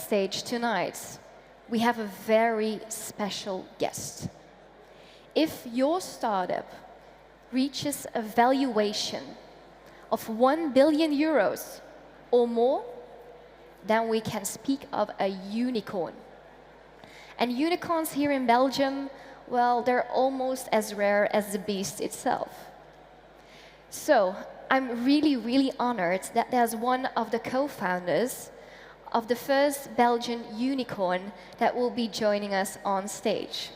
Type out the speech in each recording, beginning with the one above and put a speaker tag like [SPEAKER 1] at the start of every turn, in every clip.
[SPEAKER 1] stage tonight, we have a very special guest. If your startup reaches a valuation of 1 billion euros or more, then we can speak of a unicorn. And unicorns here in Belgium, well, they're almost as rare as the beast itself. So I'm really, really honored that there's one of the co-founders of the first Belgian unicorn that will be joining us on stage.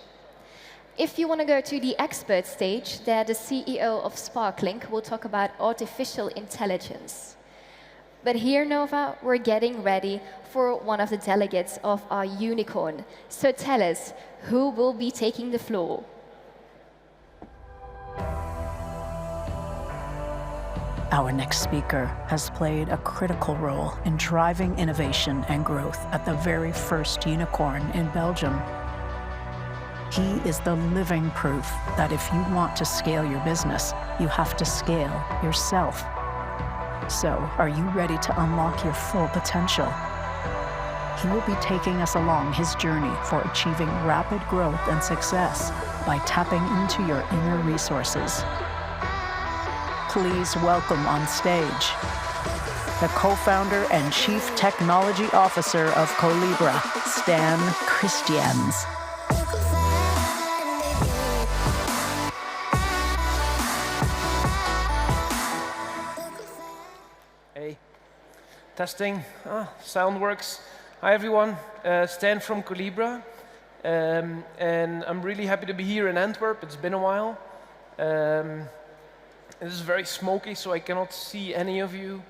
[SPEAKER 1] If you want to go to the expert stage, there the CEO of Sparklink will talk about artificial intelligence. But here, Nova, we're getting ready for one of the delegates of our unicorn. So tell us, who will be taking the floor?
[SPEAKER 2] Our next speaker has played a critical role in driving innovation and growth at the very first unicorn in Belgium. He is the living proof that if you want to scale your business, you have to scale yourself. So, are you ready to unlock your full potential? He will be taking us along his journey for achieving rapid growth and success by tapping into your inner resources. Please welcome on stage the co-founder and chief technology officer of Collibra, Stijn Christaens.
[SPEAKER 3] Hey, testing, sound works. Hi everyone, Stijn from Collibra, and I'm really happy to be here in Antwerp. It's been a while. This is very smoky, so I cannot see any of you.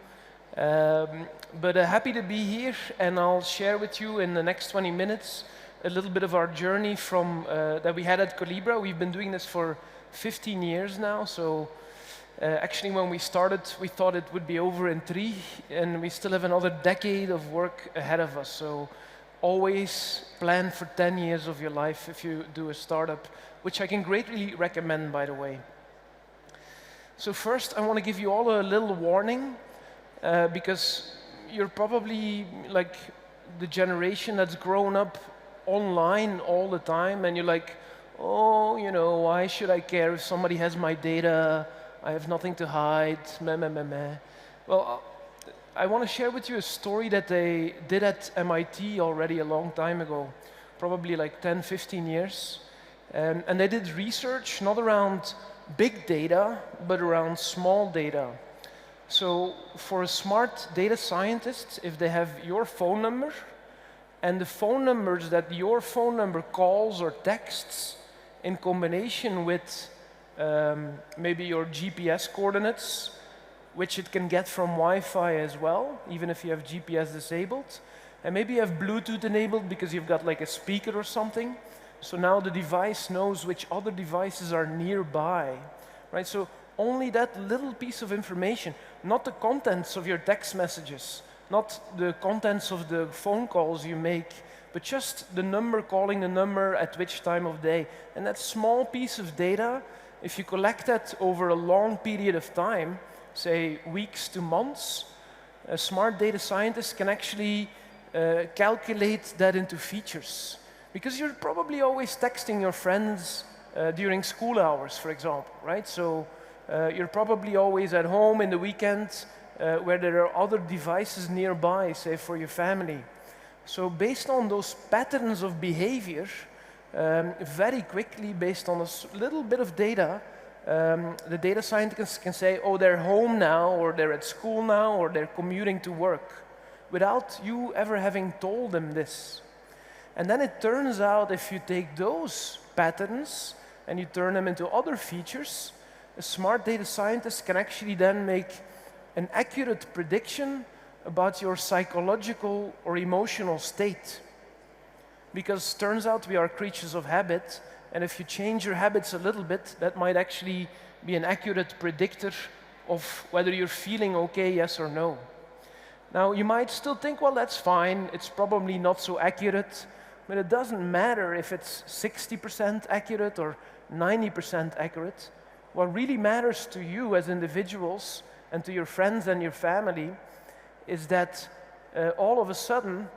[SPEAKER 3] But happy to be here, and I'll share with you in the next 20 minutes a little bit of our journey from that we had at Collibra. We've been doing this for 15 years now, so actually when we started, we thought it would be over in 3, and we still have another decade of work ahead of us. So always plan for 10 years of your life if you do a startup, which I can greatly recommend, by the way. So first, I want to give you all a little warning, because you're probably like the generation that's grown up online all the time, and you're like, oh, you know, why should I care if somebody has my data? I have nothing to hide, meh, meh, meh, meh. Well, I want to share with you a story that they did at MIT already a long time ago, probably like 10, 15 years. And they did research not around big data, but around small data. So for a smart data scientist, if they have your phone number and the phone numbers that your phone number calls or texts in combination with maybe your GPS coordinates, which it can get from Wi-Fi as well, even if you have GPS disabled, and maybe you have Bluetooth enabled because you've got like a speaker or something. So now the device knows which other devices are nearby, right? So only that little piece of information, not the contents of your text messages, not the contents of the phone calls you make, but just the number calling the number at which time of day. And that small piece of data, if you collect that over a long period of time, say weeks to months, a smart data scientist can actually calculate that into features. Because you're probably always texting your friends during school hours, for example, right? So you're probably always at home in the weekend where there are other devices nearby, say for your family. So based on those patterns of behavior, very quickly, based on a little bit of data, the data scientists can say, oh, they're home now, or they're at school now, or they're commuting to work, without you ever having told them this. And then it turns out if you take those patterns and you turn them into other features, a smart data scientist can actually then make an accurate prediction about your psychological or emotional state. Because it turns out we are creatures of habit, and if you change your habits a little bit, that might actually be an accurate predictor of whether you're feeling okay, yes or no. Now, you might still think, well, that's fine, it's probably not so accurate, but it doesn't matter if it's 60% accurate or 90% accurate. What really matters to you as individuals and to your friends and your family is that all of a sudden,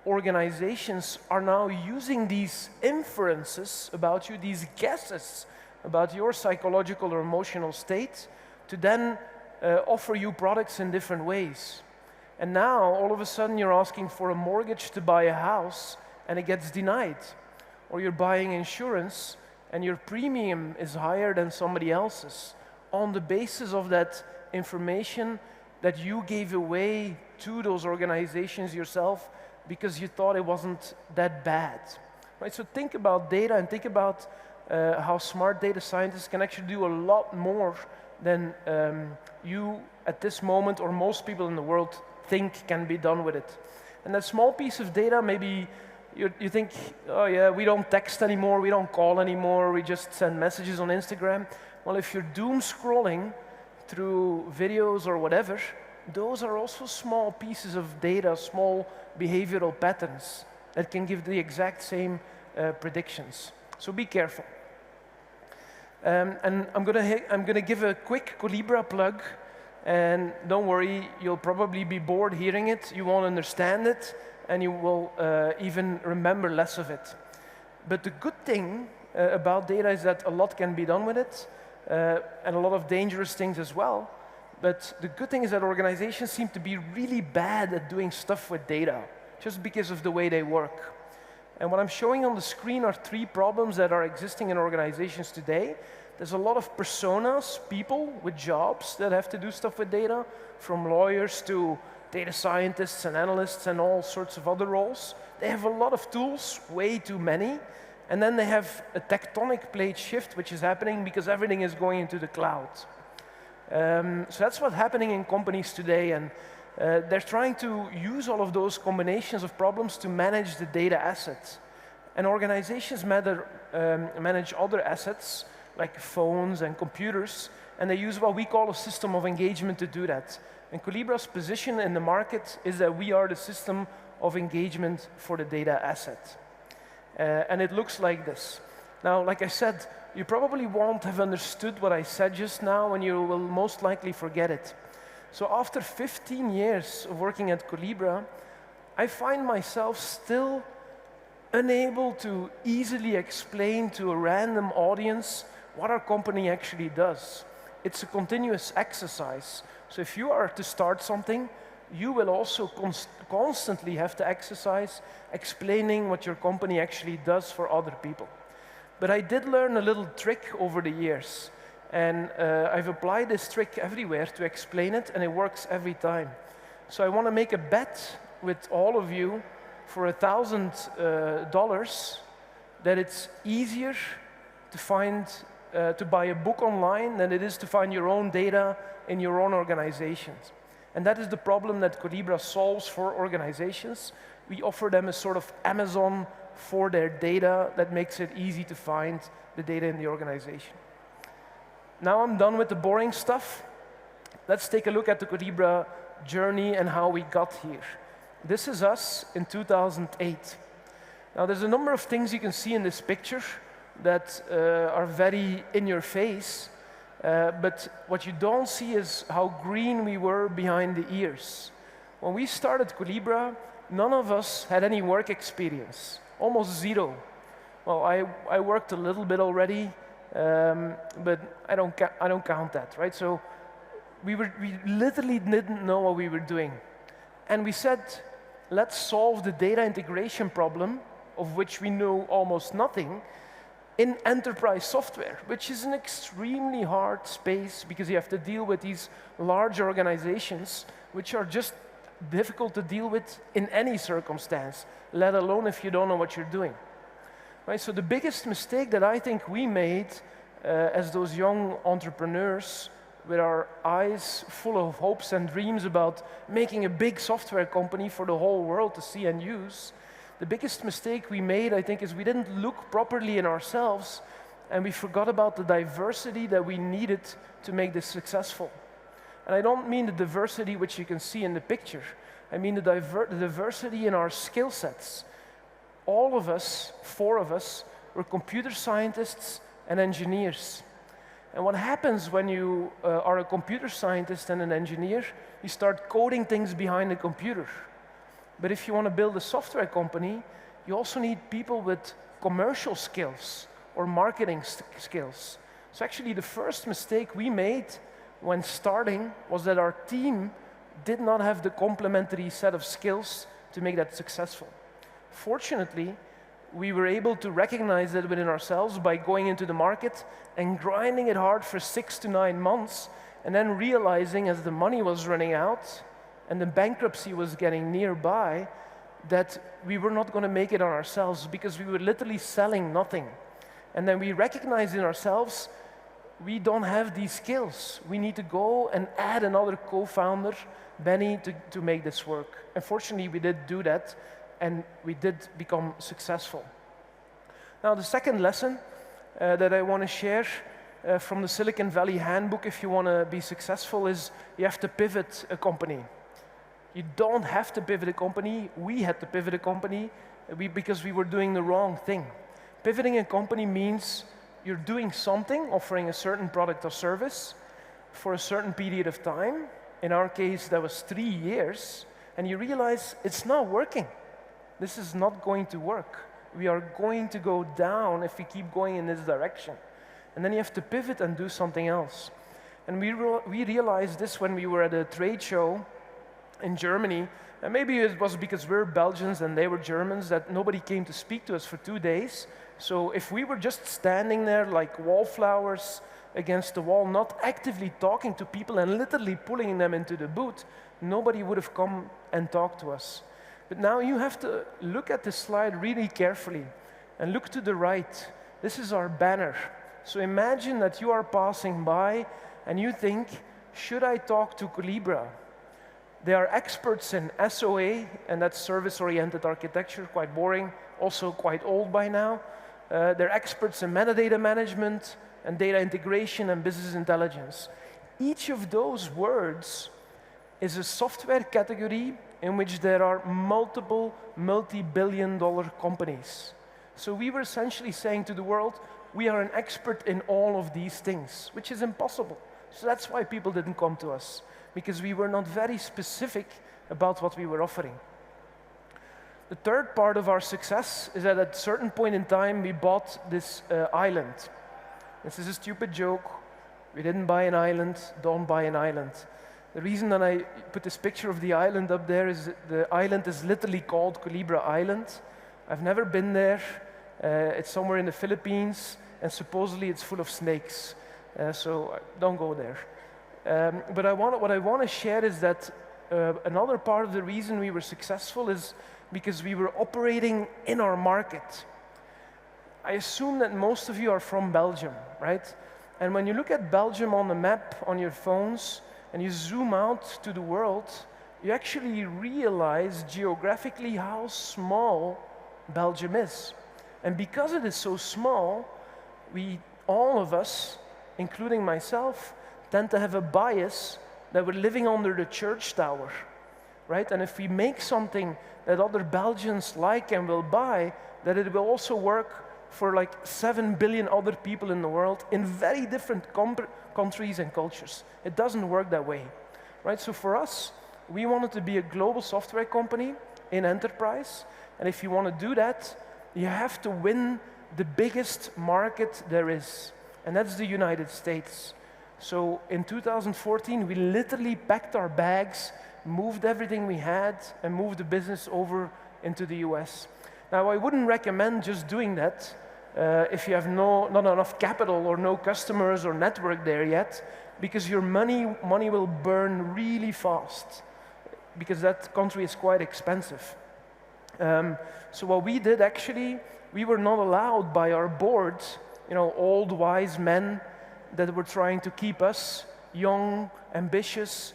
[SPEAKER 3] organizations are now using these inferences about you, these guesses about your psychological or emotional state, to then offer you products in different ways. And now, all of a sudden, you're asking for a mortgage to buy a house, and it gets denied. Or you're buying insurance, and your premium is higher than somebody else's, on the basis of that information that you gave away to those organizations yourself because you thought it wasn't that bad. Right? So think about data and think about how smart data scientists can actually do a lot more than you at this moment or most people in the world think can be done with it. And that small piece of data, maybe you think, oh yeah, we don't text anymore, we don't call anymore, we just send messages on Instagram. Well, if you're doom scrolling through videos or whatever, those are also small pieces of data, small behavioral patterns that can give the exact same predictions. So be careful. And I'm gonna give a quick Collibra plug, and don't worry, you'll probably be bored hearing it, you won't understand it, and you will even remember less of it. But the good thing about data is that a lot can be done with it, and a lot of dangerous things as well. But the good thing is that organizations seem to be really bad at doing stuff with data, just because of the way they work. And what I'm showing on the screen are 3 problems that are existing in organizations today. There's a lot of personas, people with jobs that have to do stuff with data, from lawyers to data scientists and analysts and all sorts of other roles. They have a lot of tools, way too many. And then they have a tectonic plate shift, which is happening because everything is going into the cloud. So that's what's happening in companies today, and they're trying to use all of those combinations of problems to manage the data assets. And organizations manage other assets, like phones and computers, and they use what we call a system of engagement to do that. And Collibra's position in the market is that we are the system of engagement for the data asset. And it looks like this. Now, like I said, you probably won't have understood what I said just now, and you will most likely forget it. So after 15 years of working at Collibra, I find myself still unable to easily explain to a random audience what our company actually does. It's a continuous exercise. So if you are to start something, you will also constantly have to exercise explaining what your company actually does for other people. But I did learn a little trick over the years, and I've applied this trick everywhere to explain it, and it works every time. So I want to make a bet with all of you for $1,000 that it's easier to find to buy a book online than it is to find your own data in your own organizations. And that is the problem that Collibra solves for organizations. We offer them a sort of Amazon for their data that makes it easy to find the data in the organization. Now I'm done with the boring stuff. Let's take a look at the Collibra journey and how we got here. This is us in 2008. Now there's a number of things you can see in this picture that are very in your face. But what you don't see is how green we were behind the ears. When we started Collibra, none of us had any work experience, almost zero. Well, I worked a little bit already, but I don't count that, right? So we literally didn't know what we were doing. And we said, let's solve the data integration problem, of which we know almost nothing, in enterprise software, which is an extremely hard space because you have to deal with these large organizations, which are just difficult to deal with in any circumstance, let alone if you don't know what you're doing. Right? So the biggest mistake that I think we made as those young entrepreneurs, with our eyes full of hopes and dreams about making a big software company for the whole world to see and use, the biggest mistake we made, I think, is we didn't look properly in ourselves, and we forgot about the diversity that we needed to make this successful. And I don't mean the diversity which you can see in the picture. I mean the diversity in our skill sets. All of us, 4 of us, were computer scientists and engineers. And what happens when you are a computer scientist and an engineer, you start coding things behind the computer. But if you want to build a software company, you also need people with commercial skills or marketing skills. So actually the first mistake we made when starting was that our team did not have the complementary set of skills to make that successful. Fortunately, we were able to recognize that within ourselves by going into the market and grinding it hard for 6 to 9 months, and then realizing as the money was running out and the bankruptcy was getting nearby, that we were not going to make it on ourselves because we were literally selling nothing. And then we recognized in ourselves, we don't have these skills. We need to go and add another co-founder, Benny, to make this work. Unfortunately, we did do that, and we did become successful. Now, the second lesson that I want to share from the Silicon Valley Handbook, if you want to be successful, is you have to pivot a company. You don't have to pivot a company. We had to pivot a company because we were doing the wrong thing. Pivoting a company means you're doing something, offering a certain product or service for a certain period of time. In our case, that was 3 years, and you realize it's not working. This is not going to work. We are going to go down if we keep going in this direction. And then you have to pivot and do something else. And we realized this when we were at a trade show in Germany, and maybe it was because we're Belgians and they were Germans, that nobody came to speak to us for 2 days. So if we were just standing there like wallflowers against the wall, not actively talking to people and literally pulling them into the booth, nobody would have come and talked to us. But now you have to look at this slide really carefully and look to the right. This is our banner. So imagine that you are passing by and you think, should I talk to Collibra? They are experts in SOA, and that's service-oriented architecture, quite boring, also quite old by now. They're experts in metadata management and data integration and business intelligence. Each of those words is a software category in which there are multiple multi-billion-dollar companies. So we were essentially saying to the world, we are an expert in all of these things, which is impossible. So that's why people didn't come to us, because we were not very specific about what we were offering. The third part of our success is that at a certain point in time, we bought this island. This is a stupid joke. We didn't buy an island, don't buy an island. The reason that I put this picture of the island up there is the island is literally called Collibra Island. I've never been there. It's somewhere in the Philippines, and supposedly it's full of snakes. So don't go there. But what I want to share is that another part of the reason we were successful is because we were operating in our market. I assume that most of you are from Belgium, right? And when you look at Belgium on the map on your phones and you zoom out to the world, you actually realize geographically how small Belgium is. And because it is so small, all of us, including myself, tend to have a bias that we're living under the church tower, right? And if we make something that other Belgians like and will buy, that it will also work for like 7 billion other people in the world in very different countries and cultures. It doesn't work that way, right? So for us, we wanted to be a global software company in enterprise. And if you want to do that, you have to win the biggest market there is. And that's the United States. So in 2014, we literally packed our bags, moved everything we had, and moved the business over into the US. Now, I wouldn't recommend just doing that if you have not enough capital or no customers or network there yet, because your money will burn really fast, because that country is quite expensive. So what we did actually, we were not allowed by our board, old wise men that were trying to keep us young, ambitious,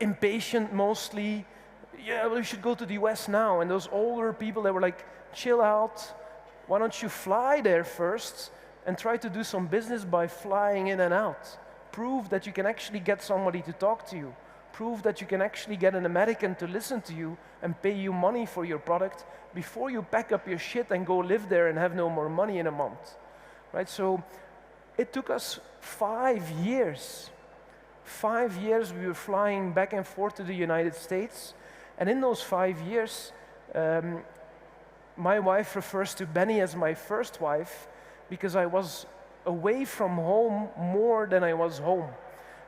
[SPEAKER 3] impatient mostly. Yeah, well, you should go to the US now. And those older people, they were like, chill out. Why don't you fly there first and try to do some business by flying in and out? Prove that you can actually get somebody to talk to you. Prove that you can actually get an American to listen to you and pay you money for your product before you pack up your shit and go live there and have no more money in a month. Right? So it took us 5 years. 5 years we were flying back and forth to the United States. And in those 5 years, my wife refers to Benny as my first wife because I was away from home more than I was home,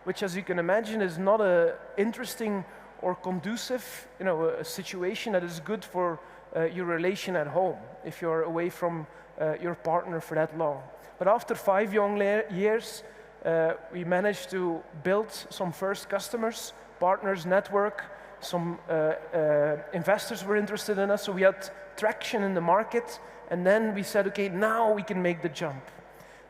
[SPEAKER 3] which, as you can imagine, is not an interesting or conducive, a situation that is good for your relation at home if you're away from your partner for that long. But after 5 years, we managed to build some first customers, partners, network. Some investors were interested in us, so we had traction in the market. And then we said, okay, now we can make the jump.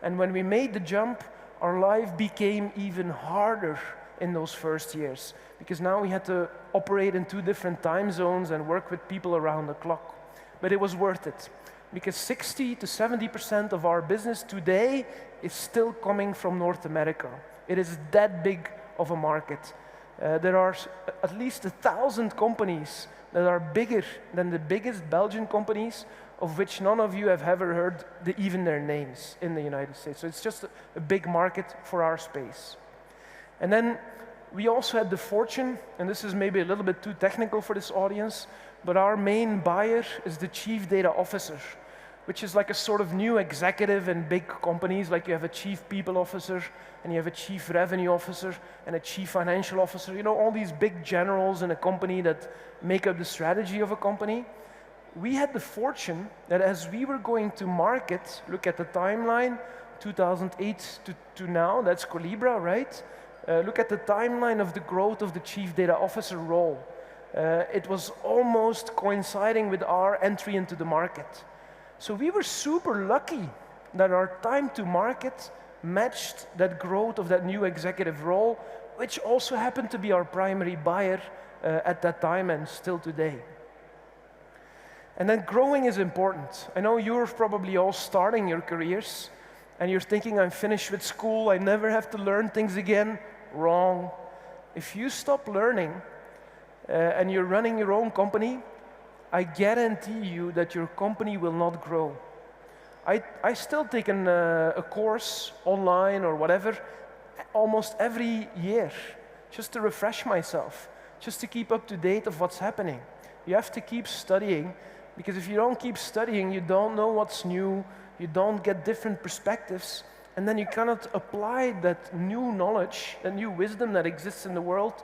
[SPEAKER 3] And when we made the jump, our life became even harder in those first years, because now we had to operate in 2 different time zones and work with people around the clock. But it was worth it, because 60 to 70% of our business today is still coming from North America. It is that big of a market. There are at least 1,000 companies that are bigger than the biggest Belgian companies, of which none of you have ever heard even their names in the United States. So it's just a big market for our space. And then we also had the fortune, and this is maybe a little bit too technical for this audience, but our main buyer is the Chief Data Officer, which is like a sort of new executive in big companies, like you have a Chief People Officer, and you have a Chief Revenue Officer, and a Chief Financial Officer, all these big generals in a company that make up the strategy of a company. We had the fortune that as we were going to market, look at the timeline, 2008 to now, that's Collibra, right? Look at the timeline of the growth of the Chief Data Officer role. It was almost coinciding with our entry into the market. So we were super lucky that our time to market matched that growth of that new executive role, which also happened to be our primary buyer at that time and still today. And then growing is important. I know you're probably all starting your careers and you're thinking, I'm finished with school, I never have to learn things again. Wrong. If you stop learning and you're running your own company, I guarantee you that your company will not grow. I still take a course online or whatever almost every year just to refresh myself, just to keep up to date of what's happening. You have to keep studying, because if you don't keep studying, you don't know what's new, you don't get different perspectives, and then you cannot apply that new knowledge, that new wisdom that exists in the world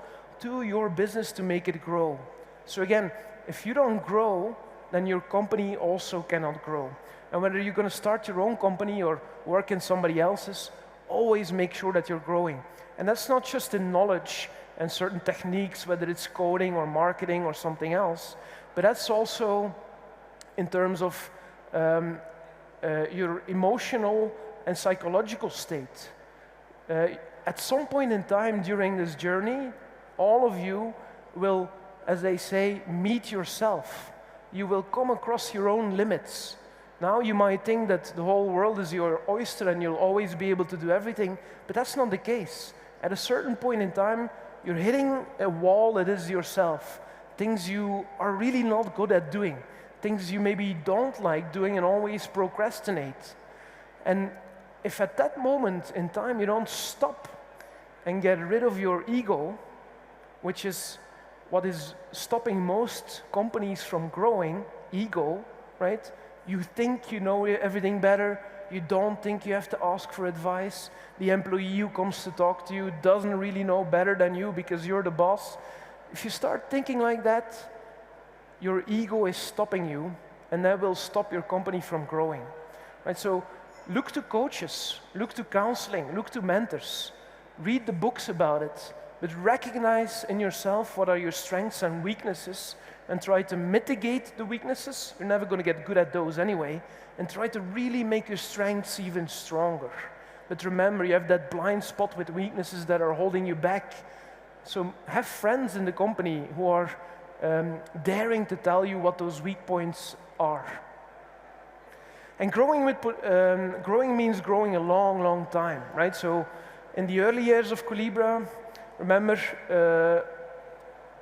[SPEAKER 3] to your business to make it grow. So again, if you don't grow, then your company also cannot grow. And whether you're going to start your own company or work in somebody else's, always make sure that you're growing. And that's not just in knowledge and certain techniques, whether it's coding or marketing or something else, but that's also in terms of your emotional and psychological state. At some point in time during this journey, all of you will, as they say, meet yourself. You will come across your own limits. Now you might think that the whole world is your oyster and you'll always be able to do everything, but that's not the case. At a certain point in time, you're hitting a wall that is yourself. Things you are really not good at doing. Things you maybe don't like doing and always procrastinate. And if at that moment in time you don't stop and get rid of your ego, which is what is stopping most companies from growing, ego, right? You think you know everything better, you don't think you have to ask for advice. The employee who comes to talk to you doesn't really know better than you because you're the boss. If you start thinking like that, your ego is stopping you, and that will stop your company from growing. Right? So look to coaches, look to counseling, look to mentors, read the books about it, but recognize in yourself what are your strengths and weaknesses, and try to mitigate the weaknesses. You're never going to get good at those anyway, and try to really make your strengths even stronger. But remember, you have that blind spot with weaknesses that are holding you back. So have friends in the company who are daring to tell you what those weak points are. And growing means growing a long, long time, right? So in the early years of Collibra, remember,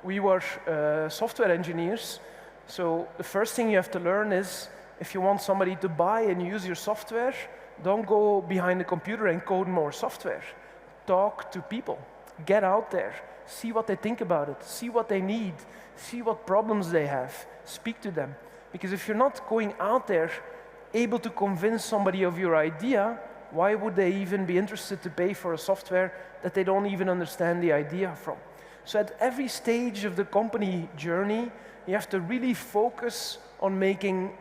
[SPEAKER 3] we were software engineers. So the first thing you have to learn is, if you want somebody to buy and use your software, don't go behind the computer and code more software. Talk to people. Get out there. see what they think about it, see what they need, see what problems they have, speak to them. Because if you're not going out there able to convince somebody of your idea, why would they even be interested to pay for a software that they don't even understand the idea from? So at every stage of the company journey, you have to really focus on making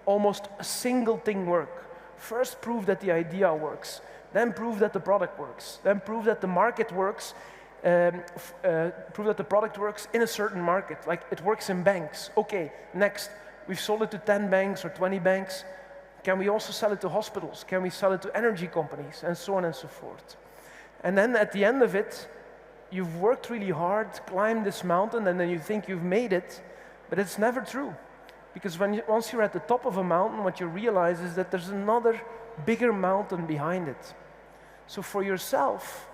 [SPEAKER 3] almost a single thing work. First, prove that the idea works. Then prove that the product works. Then prove that the market works. Prove that the product works in a certain market, like it works in banks. Okay, next, we've sold it to 10 banks or 20 banks. Can we also sell it to hospitals? Can we sell it to energy companies? And so on and so forth. And then at the end of it, you've worked really hard, climbed this mountain, and then you think you've made it, but it's never true. Because once you're at the top of a mountain, what you realize is that there's another bigger mountain behind it. So for yourself,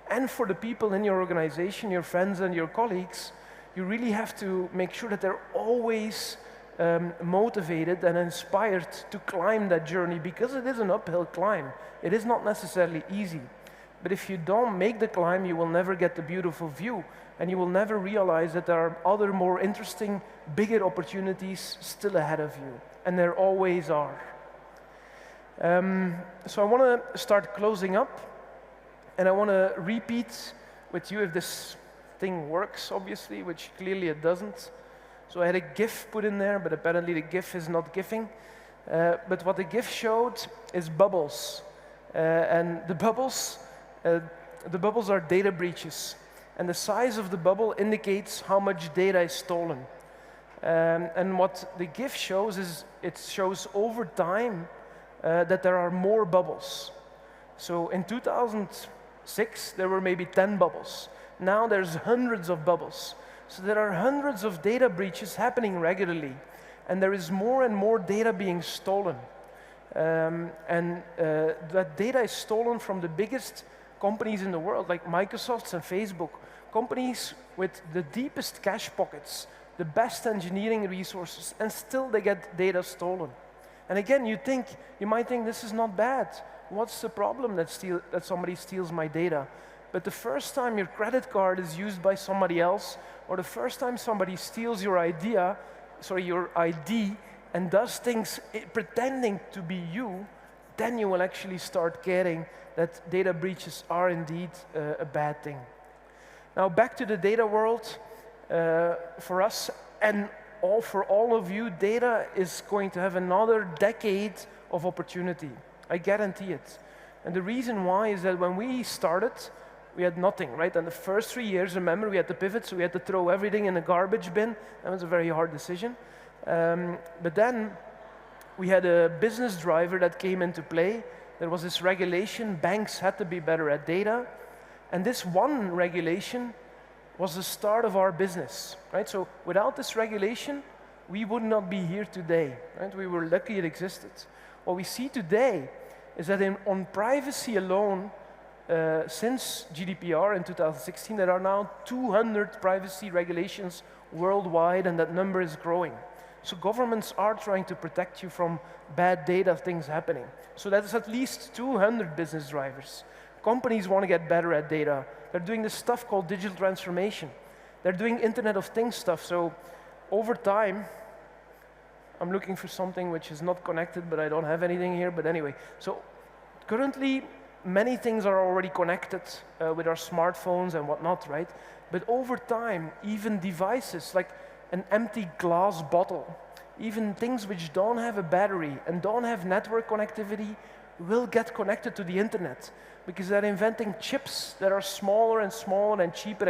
[SPEAKER 3] and for the people in your organization, your friends and your colleagues, you really have to make sure that they're always motivated and inspired to climb that journey, because it is an uphill climb. It is not necessarily easy. But if you don't make the climb, you will never get the beautiful view, and you will never realize that there are other more interesting, bigger opportunities still ahead of you. And there always are. So I want to start closing up, and I want to repeat with you if this thing works, obviously, which clearly it doesn't. So I had a GIF put in there, but apparently the GIF is not gifting. But what the GIF showed is bubbles. And the bubbles are data breaches. And the size of the bubble indicates how much data is stolen. And what the GIF shows is, it shows over time that there are more bubbles. So in 2006, there were maybe 10 bubbles. Now there's hundreds of bubbles. So there are hundreds of data breaches happening regularly. And there is more and more data being stolen. That data is stolen from the biggest companies in the world, like Microsoft and Facebook. Companies with the deepest cash pockets, the best engineering resources, and still they get data stolen. And again, you might think this is not bad. What's the problem that somebody steals my data? But the first time your credit card is used by somebody else, or the first time somebody steals your ID, and does things pretending to be you, then you will actually start getting that data breaches are indeed a bad thing. Now back to the data world. For us and for all of you, data is going to have another decade of opportunity. I guarantee it. And the reason why is that when we started, we had nothing, right? And the first 3 years, remember, we had to pivot, so we had to throw everything in a garbage bin. That was a very hard decision. But then we had a business driver that came into play. There was this regulation, banks had to be better at data. And this one regulation was the start of our business, right? So without this regulation, we would not be here today, right? We were lucky it existed. What we see today is that on privacy alone, since GDPR in 2016, there are now 200 privacy regulations worldwide, and that number is growing. So governments are trying to protect you from bad data things happening. So that is at least 200 business drivers. Companies want to get better at data. They're doing this stuff called digital transformation. They're doing Internet of Things stuff. So over time, I'm looking for something which is not connected, but I don't have anything here. But anyway, so currently, many things are already connected with our smartphones and whatnot, right? But over time, even devices like an empty glass bottle, even things which don't have a battery and don't have network connectivity will get connected to the internet, because they're inventing chips that are smaller and smaller and cheaper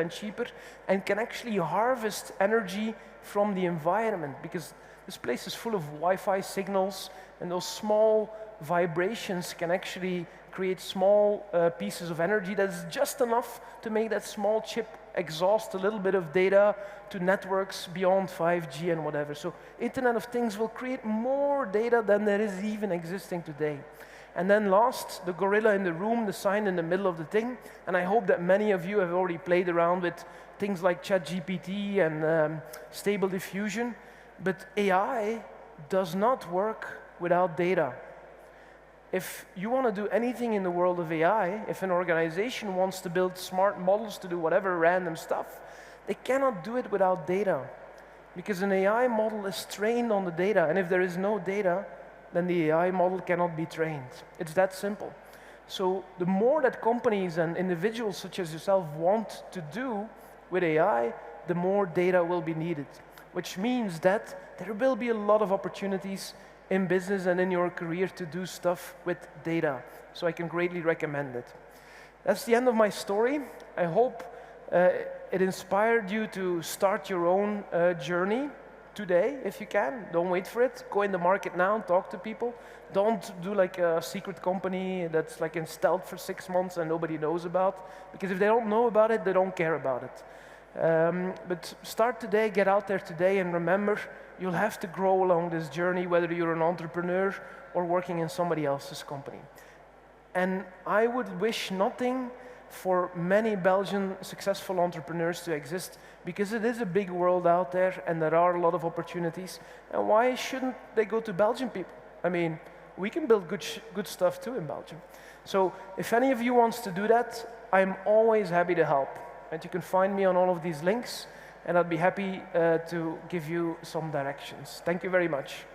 [SPEAKER 3] and can actually harvest energy from the environment, because this place is full of Wi-Fi signals, and those small vibrations can actually create small pieces of energy that is just enough to make that small chip exhaust a little bit of data to networks beyond 5G and whatever. So Internet of Things will create more data than there is even existing today. And then last, the gorilla in the room, the sign in the middle of the thing, and I hope that many of you have already played around with things like ChatGPT and Stable Diffusion, but AI does not work without data. if you want to do anything in the world of AI, if an organization wants to build smart models to do whatever random stuff, they cannot do it without data. Because an AI model is trained on the data, and if there is no data, then the AI model cannot be trained. It's that simple. So the more that companies and individuals such as yourself want to do with AI, the more data will be needed, which means that there will be a lot of opportunities in business and in your career to do stuff with data. So I can greatly recommend it. That's the end of my story. I hope it inspired you to start your own journey today, if you can. Don't wait for it. Go in the market now and talk to people. Don't do like a secret company that's like in stealth for 6 months and nobody knows about. Because if they don't know about it, they don't care about it. But start today, get out there today, and remember, you'll have to grow along this journey, whether you're an entrepreneur or working in somebody else's company. And I would wish nothing for many Belgian successful entrepreneurs to exist, because it is a big world out there and there are a lot of opportunities. And why shouldn't they go to Belgian people? I mean, we can build good stuff too in Belgium. So if any of you wants to do that, I'm always happy to help. And you can find me on all of these links, and I'd be happy to give you some directions. Thank you very much.